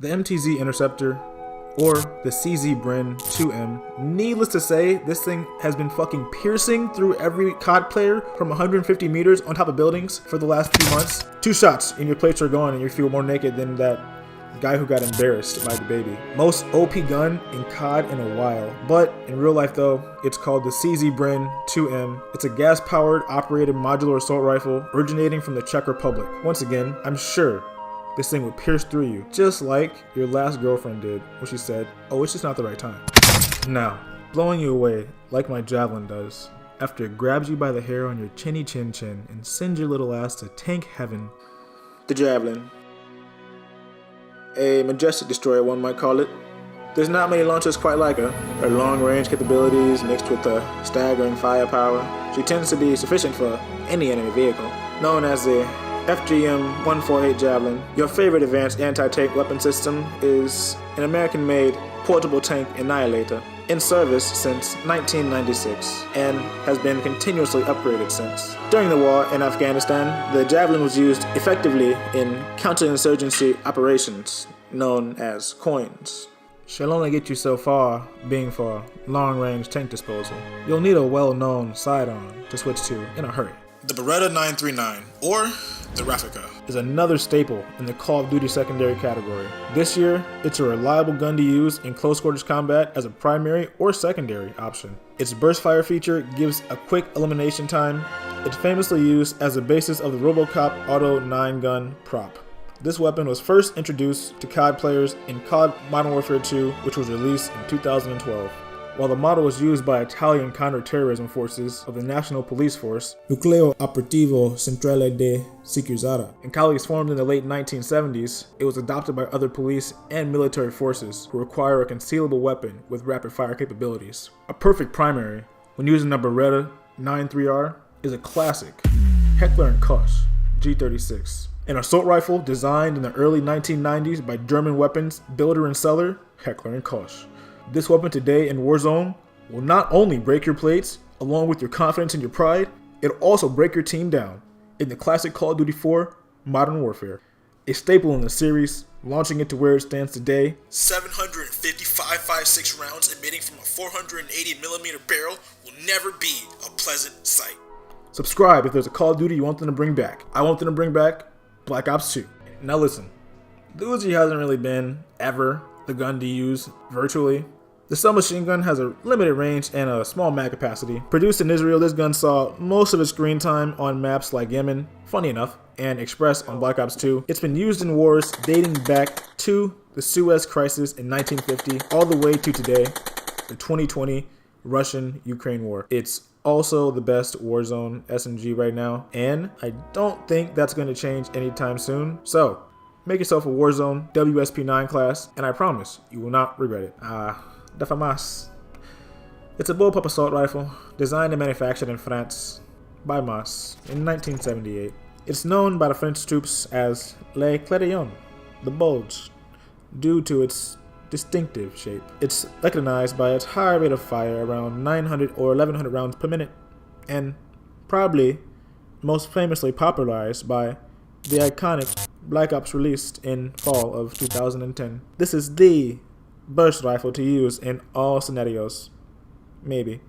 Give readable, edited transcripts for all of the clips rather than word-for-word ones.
The MTZ Interceptor, or the CZ Brin 2M. Needless to say, this thing has been fucking piercing through every COD player from 150 meters on top of buildings for the last few months. 2 shots and your plates are gone and you feel more naked than that guy who got embarrassed by the baby. Most OP gun in COD in a while, but in real life though, it's called the CZ Brin 2M. It's a gas-powered operated modular assault rifle originating from the Czech Republic. Once again, I'm sure this thing would pierce through you, just like your last girlfriend did when she said, "Oh, it's just not the right time." Now, blowing you away like my javelin does, after it grabs you by the hair on your chinny chin chin and sends your little ass to tank heaven. The javelin. A majestic destroyer, one might call it. There's not many launchers quite like her. Her long-range capabilities mixed with her staggering firepower, she tends to be sufficient for any enemy vehicle. Known as the FGM-148 Javelin, your favorite advanced anti-tank weapon system is an American-made portable tank annihilator, in service since 1996 and has been continuously upgraded since. During the war in Afghanistan, the Javelin was used effectively in counterinsurgency operations known as coins. She'll only get you so far, being for long-range tank disposal. You'll need a well-known sidearm to switch to in a hurry. The Beretta 939, or the Raffica, is another staple in the Call of Duty secondary category. This year, it's a reliable gun to use in close quarters combat as a primary or secondary option. Its burst fire feature gives a quick elimination time. It's famously used as the basis of the RoboCop Auto 9-gun prop. This weapon was first introduced to COD players in COD Modern Warfare 2, which was released in 2012. While the model was used by Italian counter-terrorism forces of the National Police Force, Nucleo Operativo Centrale de Sicurezza, and colleagues formed in the late 1970s, it was adopted by other police and military forces who require a concealable weapon with rapid-fire capabilities. A perfect primary, when using a Beretta 93R, is a classic Heckler Koch G36. An assault rifle designed in the early 1990s by German weapons builder and seller Heckler Koch. This weapon today in Warzone will not only break your plates, along with your confidence and your pride, it'll also break your team down in the classic Call of Duty 4 Modern Warfare. A staple in the series, launching it to where it stands today, 750 5.56 rounds emitting from a 480mm barrel will never be a pleasant sight. Subscribe if there's a Call of Duty you want them to bring back. I want them to bring back Black Ops 2. Now listen, the Uzi hasn't really been, ever, the gun to use virtually. The submachine gun has a limited range and a small mag capacity. Produced in Israel, this gun saw most of its screen time on maps like Yemen, funny enough, and Express on Black Ops 2. It's been used in wars dating back to the Suez Crisis in 1950, all the way to today, the 2020 Russian-Ukraine war. It's also the best Warzone SMG right now, and I don't think that's going to change anytime soon. So, make yourself a Warzone WSP9 class, and I promise you will not regret it. The FAMAS. It's a bullpup assault rifle, designed and manufactured in France by Mas in 1978. It's known by the French troops as Le Clédillon, the bulge, due to its distinctive shape. It's recognized by its high rate of fire, around 900 or 1100 rounds per minute, and probably most famously popularized by the iconic Black Ops released in fall of 2010. This is the burst rifle to use in all scenarios. Maybe.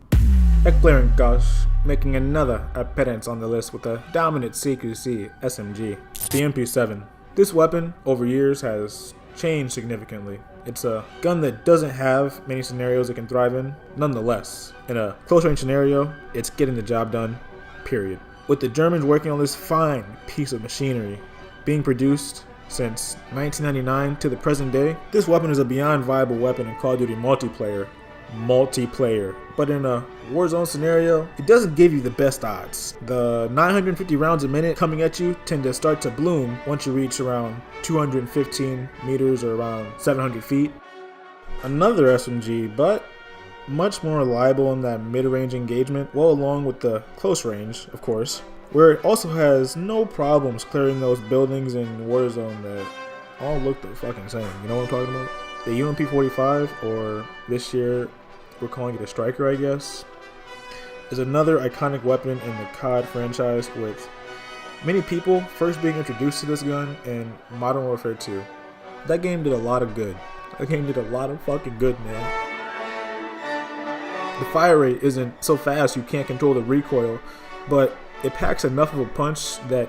Heckler Koch making another appearance on the list with a dominant CQC SMG, the MP7. This weapon, over years, has changed significantly. It's a gun that doesn't have many scenarios it can thrive in. Nonetheless, in a close-range scenario, it's getting the job done, period. With the Germans working on this fine piece of machinery, being produced since 1999 to the present day, this weapon is a beyond viable weapon in Call of Duty multiplayer. But in a Warzone scenario, it doesn't give you the best odds. The 950 rounds a minute coming at you tend to start to bloom once you reach around 215 meters or around 700 feet. Another SMG, but much more reliable in that mid-range engagement, well along with the close range, of course, where it also has no problems clearing those buildings in Warzone that all look the fucking same. You know what I'm talking about? The UMP-45, or this year we're calling it a Striker, I guess, is another iconic weapon in the COD franchise, with many people first being introduced to this gun in Modern Warfare 2. That game did a lot of good. That game did a lot of fucking good, man. The fire rate isn't so fast you can't control the recoil, but it packs enough of a punch that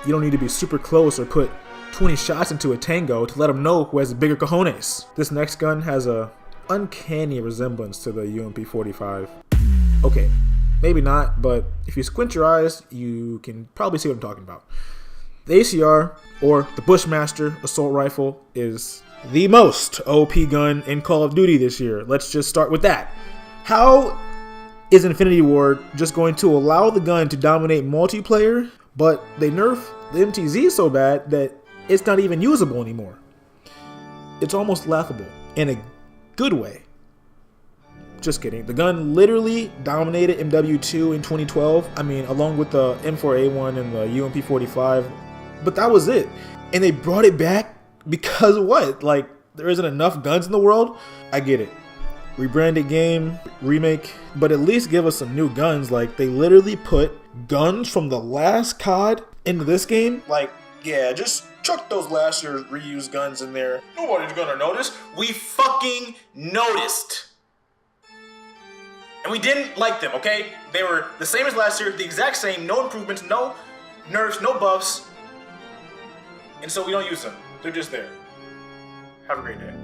you don't need to be super close or put 20 shots into a tango to let them know who has the bigger cojones. This next gun has a uncanny resemblance to the UMP-45. Okay, maybe not, but if you squint your eyes, you can probably see what I'm talking about. The ACR, or the Bushmaster assault rifle, is the most OP gun in Call of Duty this year. Let's just start with that. How is Infinity Ward just going to allow the gun to dominate multiplayer, but they nerf the MTZ so bad that it's not even usable anymore? It's almost laughable in a good way. Just kidding. The gun literally dominated MW2 in 2012. I mean, along with the M4A1 and the UMP-45. But that was it. And they brought it back because what? Like, there isn't enough guns in the world? I get it. Rebranded game, remake, but at least give us some new guns. Like, they literally put guns from the last COD into this game. Like, yeah, just chuck those last year's reused guns in there. Nobody's gonna notice. We fucking noticed. And we didn't like them, okay? They were the same as last year, the exact same, no improvements, no nerfs, no buffs. And so we don't use them. They're just there. Have a great day.